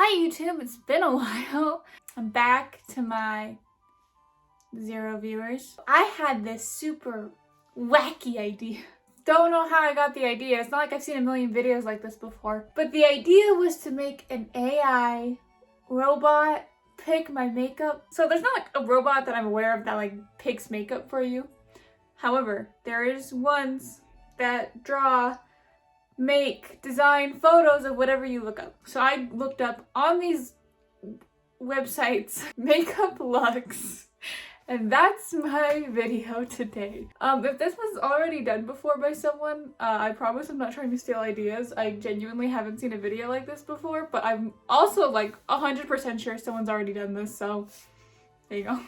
Hi YouTube, it's been a while. I'm back to my 0 viewers. I had this super wacky idea. Don't know how I got the idea. It's not like I've seen a million videos like this before. But the idea was to make an AI robot pick my makeup. So there's not like a robot that I'm aware of that like picks makeup for you. However, there is ones that draw, make, design photos of whatever you look up. So I looked up on these websites makeup looks, and that's my video today. If this was already done before by someone, I promise I'm not trying to steal ideas. I genuinely haven't seen a video like this before, but I'm also like 100% sure someone's already done this, so there you go.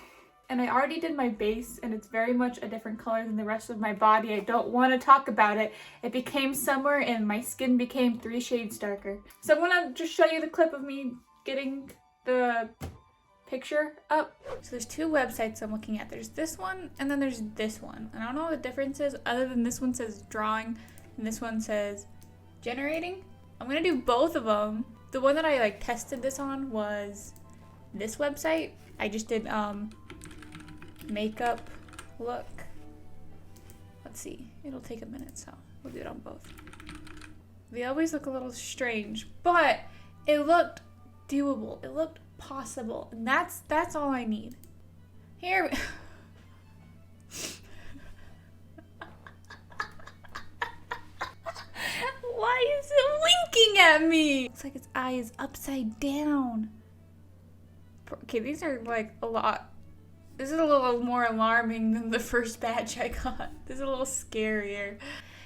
And I already did my base, and it's very much a different color than the rest of my body. I don't want to talk about it. It became summer and my skin became 3 shades darker. So I'm gonna just show you the clip of me getting the picture up. So there's 2 websites I'm looking at. There's this one and then there's this one. And I don't know what the difference is other than this one says drawing and this one says generating. I'm gonna do both of them. The one that I like tested this on was this website. I just did makeup look. Let's see, it'll take a minute, so we'll do it on both. They always look a little strange, but it looked doable. It looked possible, and that's all I need. Here. Why is it winking at me? It's like its eye is upside down. Okay, these are like a lot. This is a little more alarming than the first batch I got. This is a little scarier.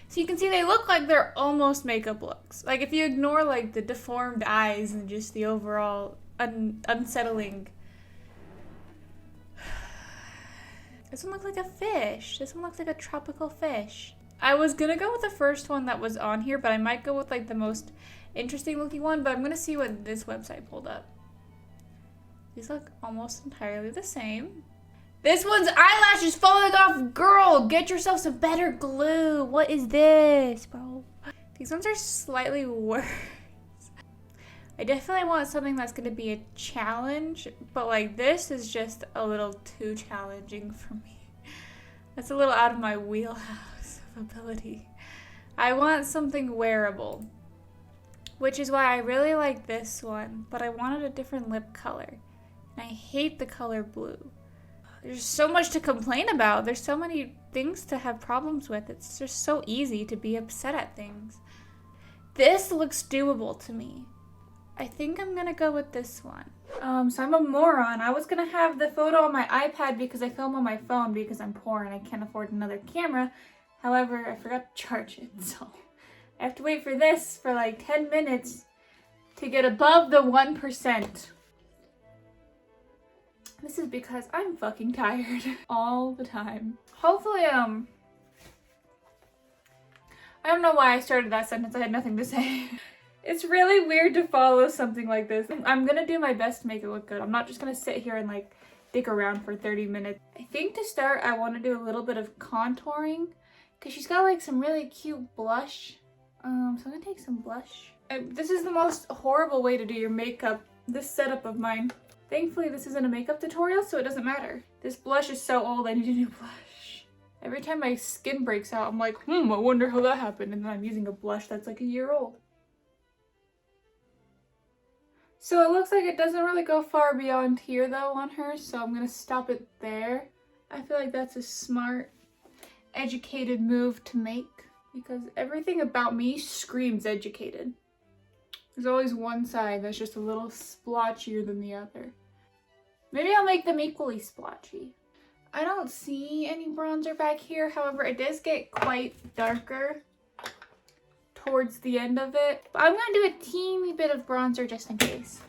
So you can see they look like they're almost makeup looks. Like if you ignore like the deformed eyes and just the overall unsettling. This one looks like a fish. This one looks like a tropical fish. I was gonna go with the first one that was on here, but I might go with like the most interesting looking one, but I'm gonna see what this website pulled up. These look almost entirely the same. This one's eyelashes falling off. Girl, get yourself some better glue. What is this, bro? These ones are slightly worse. I definitely want something that's going to be a challenge, but like this is just a little too challenging for me. That's a little out of my wheelhouse of ability. I want something wearable, which is why I really like this one, but I wanted a different lip color. And I hate the color blue. There's so much to complain about. There's so many things to have problems with. It's just so easy to be upset at things. This looks doable to me. I think I'm gonna go with this one. So I'm a moron. I was gonna have the photo on my iPad because I film on my phone because I'm poor and I can't afford another camera. However, I forgot to charge it, so I have to wait for this for like 10 minutes to get above the 1%. This is because I'm fucking tired all the time. Hopefully, I don't know why I started that sentence. I had nothing to say. It's really weird to follow something like this. I'm gonna do my best to make it look good. I'm not just gonna sit here and like dick around for 30 minutes. I think to start, I want to do a little bit of contouring because she's got like some really cute blush. So I'm gonna take some blush. This is the most horrible way to do your makeup, this setup of mine. Thankfully, this isn't a makeup tutorial, so it doesn't matter. This blush is so old, I need a new blush. Every time my skin breaks out, I'm like, I wonder how that happened. And then I'm using a blush that's like a year old. So it looks like it doesn't really go far beyond here though on her, so I'm gonna stop it there. I feel like that's a smart, educated move to make because everything about me screams educated. There's always one side that's just a little splotchier than the other. Maybe I'll make them equally splotchy. I don't see any bronzer back here. However, it does get quite darker towards the end of it. But I'm gonna do a teeny bit of bronzer just in case.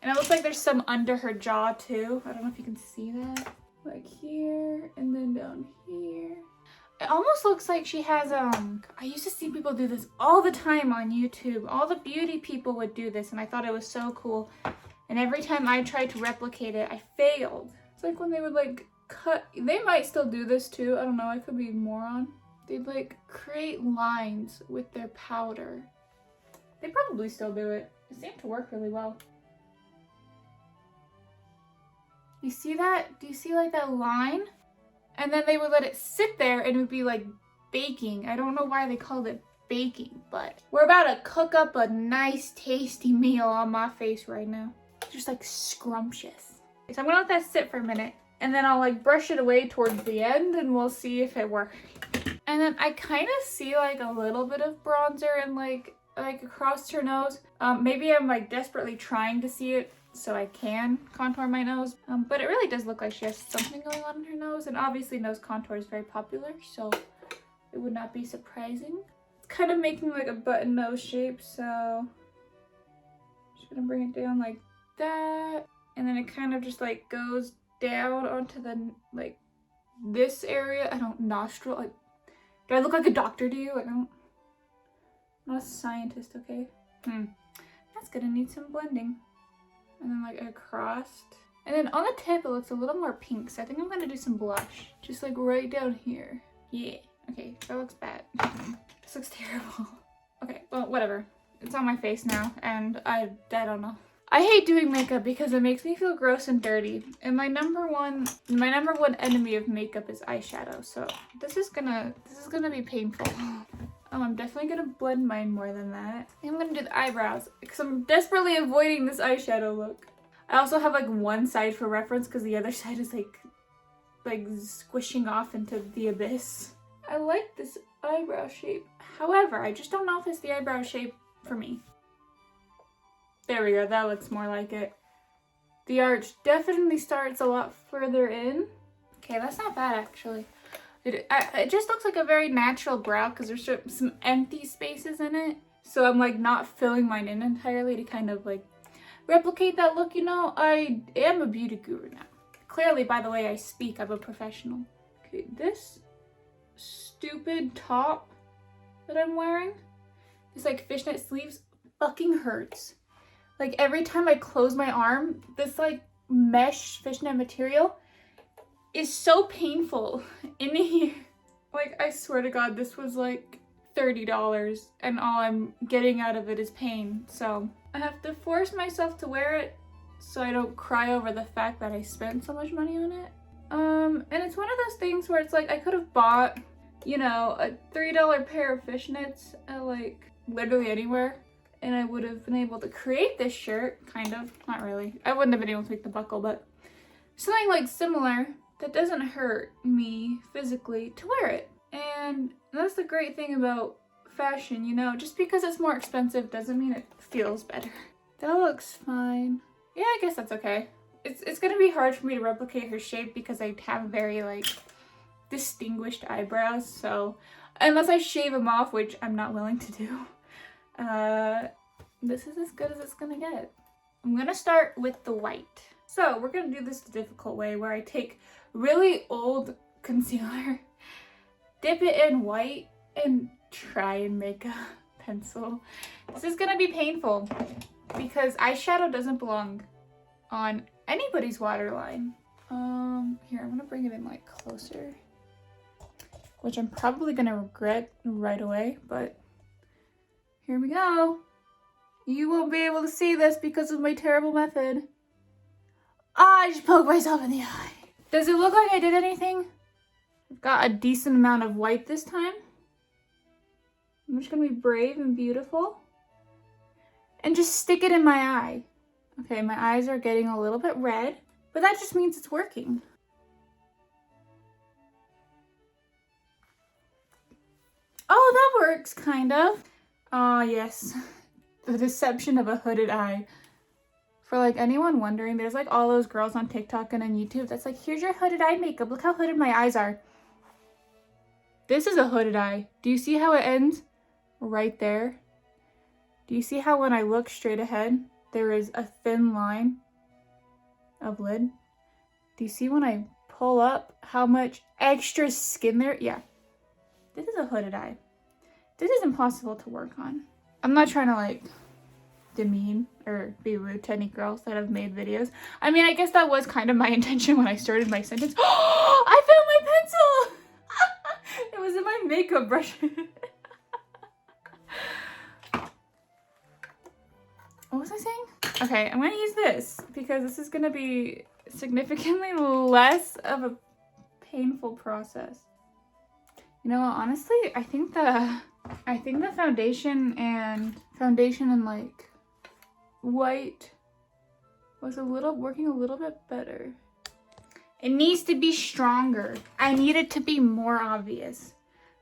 And it looks like there's some under her jaw too. I don't know if you can see that. Like here and then down here. It almost looks like she has, I used to see people do this all the time on YouTube. All the beauty people would do this and I thought it was so cool. And every time I tried to replicate it, I failed. It's like when they would like cut, they might still do this too. I don't know, I could be a moron. They'd like create lines with their powder. They probably still do it. It seemed to work really well. You see that? Do you see like that line? And then they would let it sit there and it would be like baking. I don't know why they called it baking, but we're about to cook up a nice tasty meal on my face right now. Just like scrumptious. So I'm gonna let that sit for a minute and then I'll like brush it away towards the end and we'll see if it works. And then I kind of see like a little bit of bronzer and like across her nose. Maybe I'm like desperately trying to see it so I can contour my nose. But it really does look like she has something going on in her nose, and obviously nose contour is very popular, so it would not be surprising. It's kind of making like a button nose shape, so just gonna bring it down like that, and then it kind of just like goes down onto the like this area. I don't nostril. Like, do I look like a doctor to you? I'm not a scientist, okay? That's gonna need some blending. And then like across. And then on the tip, it looks a little more pink. So I think I'm gonna do some blush. Just like right down here. Yeah. Okay, that looks bad. This looks terrible. Okay, well, whatever. It's on my face now, and I don't know. I hate doing makeup because it makes me feel gross and dirty. And my number one enemy of makeup is eyeshadow. So this is gonna be painful. I'm definitely gonna blend mine more than that. I'm gonna do the eyebrows because I'm desperately avoiding this eyeshadow look. I also have like one side for reference because the other side is like squishing off into the abyss. I like this eyebrow shape. However, I just don't know if it's the eyebrow shape for me. There we go, that looks more like it. The arch definitely starts a lot further in. Okay, that's not bad actually. It just looks like a very natural brow because there's some empty spaces in it. So I'm like not filling mine in entirely to kind of like replicate that look, you know. I am a beauty guru now. Clearly, by the way I speak, I'm a professional. Okay, this stupid top that I'm wearing, this like fishnet sleeves, fucking hurts. Like every time I close my arm, this like mesh fishnet material is so painful in here. Like, I swear to God, this was like $30 and all I'm getting out of it is pain. So I have to force myself to wear it so I don't cry over the fact that I spent so much money on it. And it's one of those things where it's like I could have bought, you know, a $3 pair of fishnets at like literally anywhere, and I would have been able to create this shirt, kind of. Not really. I wouldn't have been able to make the buckle, but something like similar that doesn't hurt me physically to wear it. And that's the great thing about fashion, you know, just because it's more expensive doesn't mean it feels better. That looks fine. Yeah, I guess that's okay. It's gonna be hard for me to replicate her shape because I have very like distinguished eyebrows, so unless I shave them off, which I'm not willing to do, this is as good as it's gonna get. I'm gonna start with the white. So we're gonna do this the difficult way where I take really old concealer, dip it in white, and try and make a pencil. This is gonna be painful because eyeshadow doesn't belong on anybody's waterline. Here, I'm gonna bring it in like closer, which I'm probably gonna regret right away, but here we go. You won't be able to see this because of my terrible method. I just poked myself in the eye. Does it look like I did anything? I've got a decent amount of white this time. I'm just gonna be brave and beautiful and just stick it in my eye. Okay, my eyes are getting a little bit red, but that just means it's working. Oh, that works, kind of. Oh, yes. The deception of a hooded eye. For like anyone wondering, there's like all those girls on TikTok and on YouTube that's like, here's your hooded eye makeup. Look how hooded my eyes are. This is a hooded eye. Do you see how it ends? Right there. Do you see how when I look straight ahead, there is a thin line of lid? Do you see when I pull up how much extra skin there? Yeah. This is a hooded eye. This is impossible to work on. I'm not trying to like demean or be rude to any girls that have made videos. I mean, I guess that was kind of my intention when I started my sentence. Oh, I found my pencil! It was in my makeup brush. What was I saying? Okay, I'm gonna use this because this is gonna be significantly less of a painful process. You know, honestly, I think the foundation and like white was working a little bit better. It needs to be stronger. I need it to be more obvious.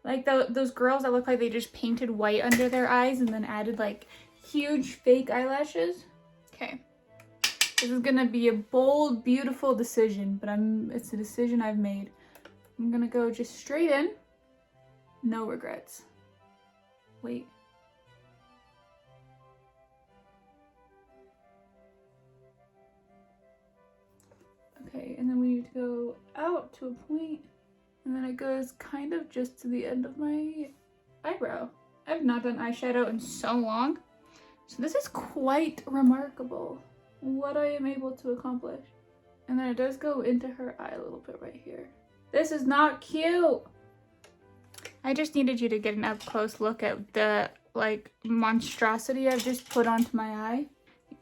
Like those girls that look like they just painted white under their eyes and then added like huge fake eyelashes. Okay. This is gonna be a bold, beautiful decision, but it's a decision I've made. I'm gonna go just straight in. No regrets. Wait. Okay, and then we need to go out to a point, and then it goes kind of just to the end of my eyebrow. I've not done eyeshadow in so long, so this is quite remarkable what I am able to accomplish. And then it does go into her eye a little bit right here. This is not cute. I just needed you to get an up close look at the like monstrosity I've just put onto my eye.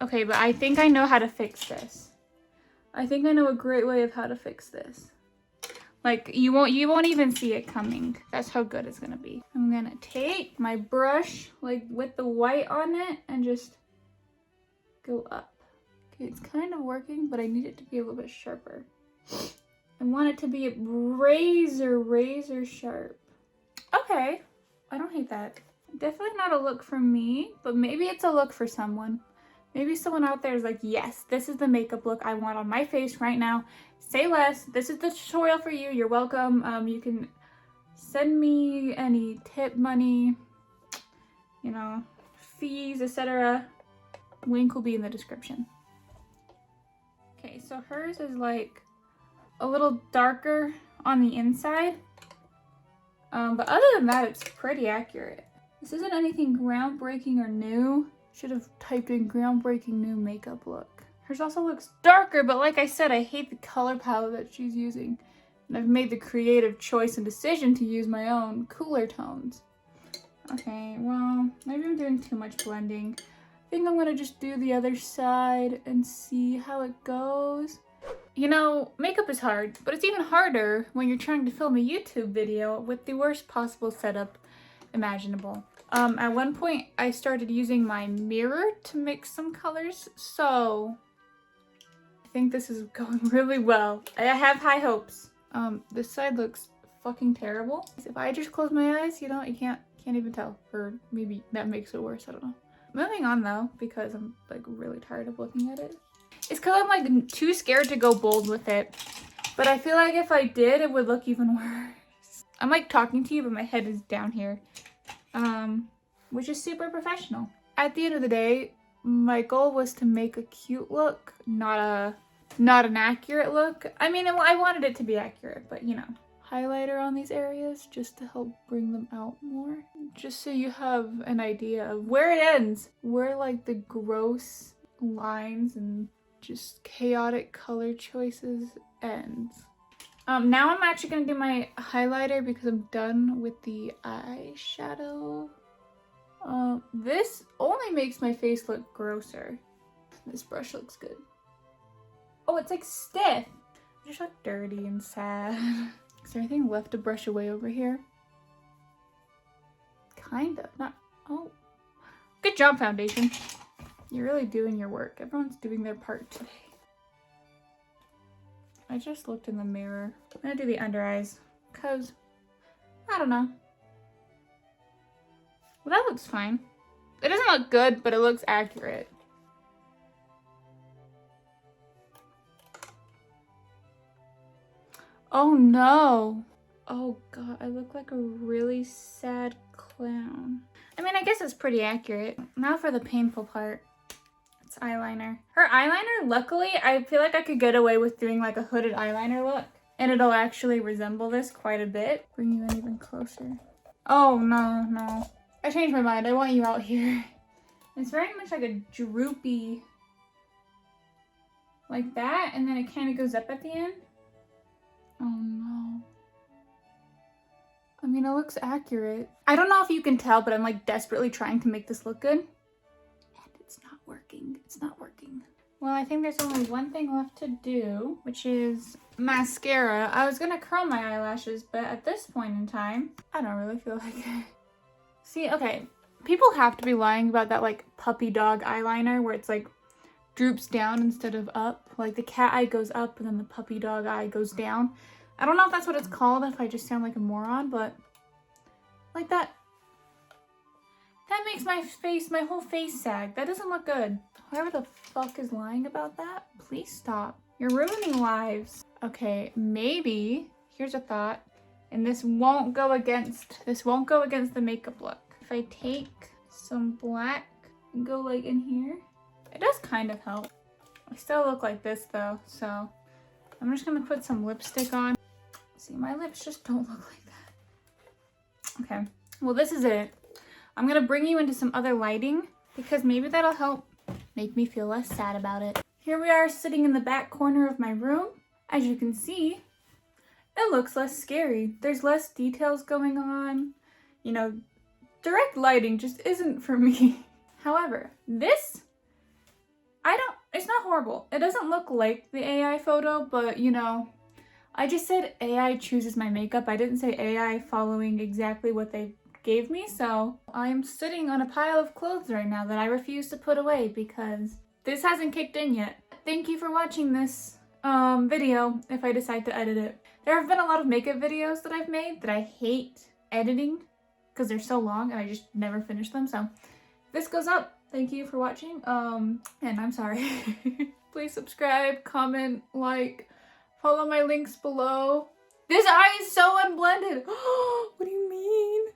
Okay, but I think I know how to fix this. I think I know a great way of how to fix this. Like you won't even see it coming. That's how good it's gonna be. I'm gonna take my brush like with the white on it and just go up. Okay, it's kind of working, but I need it to be a little bit sharper. I want it to be razor sharp. Okay, I don't hate that. Definitely not a look for me, but maybe it's a look for someone. Maybe someone out there is like, yes, this is the makeup look I want on my face right now. Say less. This is the tutorial for you. You're welcome. You can send me any tip money, you know, fees, etc. Link will be in the description. Okay, so hers is like a little darker on the inside. But other than that, it's pretty accurate. This isn't anything groundbreaking or new. Should have typed in groundbreaking new makeup look. Hers also looks darker, but like I said, I hate the color palette that she's using. And I've made the creative choice and decision to use my own cooler tones. Okay, well, maybe I'm doing too much blending. I think I'm gonna just do the other side and see how it goes. You know, makeup is hard, but it's even harder when you're trying to film a YouTube video with the worst possible setup imaginable. At one point, I started using my mirror to mix some colors, so I think this is going really well. I have high hopes. This side looks fucking terrible. If I just close my eyes, you know, you can't even tell, or maybe that makes it worse, I don't know. Moving on though, because I'm like really tired of looking at it. It's because I'm like too scared to go bold with it, but I feel like if I did, it would look even worse. I'm like talking to you, but my head is down here. Which is super professional. At the end of the day, my goal was to make a cute look, not an accurate look. I mean, I wanted it to be accurate, but you know. Highlighter on these areas just to help bring them out more. Just so you have an idea of where it ends. Where like the gross lines and just chaotic color choices ends. Now I'm actually gonna do my highlighter because I'm done with the eyeshadow. This only makes my face look grosser. This brush looks good. Oh, it's like stiff. I just look dirty and sad. Is there anything left to brush away over here? Kind of, not, oh. Good job, foundation. You're really doing your work. Everyone's doing their part today. I just looked in the mirror. I'm gonna do the under eyes, cause, I don't know. Well, that looks fine. It doesn't look good, but it looks accurate. Oh no. Oh god, I look like a really sad clown. I mean, I guess it's pretty accurate. Now for the painful part. It's eyeliner. Her eyeliner, luckily, I feel like I could get away with doing like a hooded eyeliner look. And it'll actually resemble this quite a bit. Bring you in even closer. Oh no. I changed my mind. I want you out here. It's very much like a droopy, like that, and then it kind of goes up at the end. Oh no. I mean, it looks accurate. I don't know if you can tell, but I'm like desperately trying to make this look good. And it's not working. It's not working. Well, I think there's only one thing left to do, which is mascara. I was gonna curl my eyelashes, but at this point in time, I don't really feel like it. See, okay, people have to be lying about that like puppy dog eyeliner where it's like droops down instead of up. Like the cat eye goes up and then the puppy dog eye goes down. I don't know if that's what it's called, if I just sound like a moron, but like that makes my whole face sag. That doesn't look good. Whoever the fuck is lying about that, please stop. You're ruining lives. Okay, maybe, here's a thought, and this won't go against the makeup look. If I take some black and go like in here, it does kind of help. I still look like this though, so I'm just gonna put some lipstick on. See, my lips just don't look like that. Okay, well this is it. I'm gonna bring you into some other lighting because maybe that'll help make me feel less sad about it. Here we are sitting in the back corner of my room. As you can see, it looks less scary. There's less details going on. You know, direct lighting just isn't for me. However, this, it's not horrible. It doesn't look like the AI photo, but you know, I just said AI chooses my makeup. I didn't say AI following exactly what they gave me, so I'm sitting on a pile of clothes right now that I refuse to put away because this hasn't kicked in yet. Thank you for watching this video if I decide to edit it. There have been a lot of makeup videos that I've made that I hate editing because they're so long and I just never finish them, so this goes up. Thank you for watching, and I'm sorry. Please subscribe, comment, like, follow my links below. This eye is so unblended. What do you mean?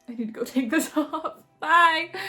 I need to go take this off. Bye!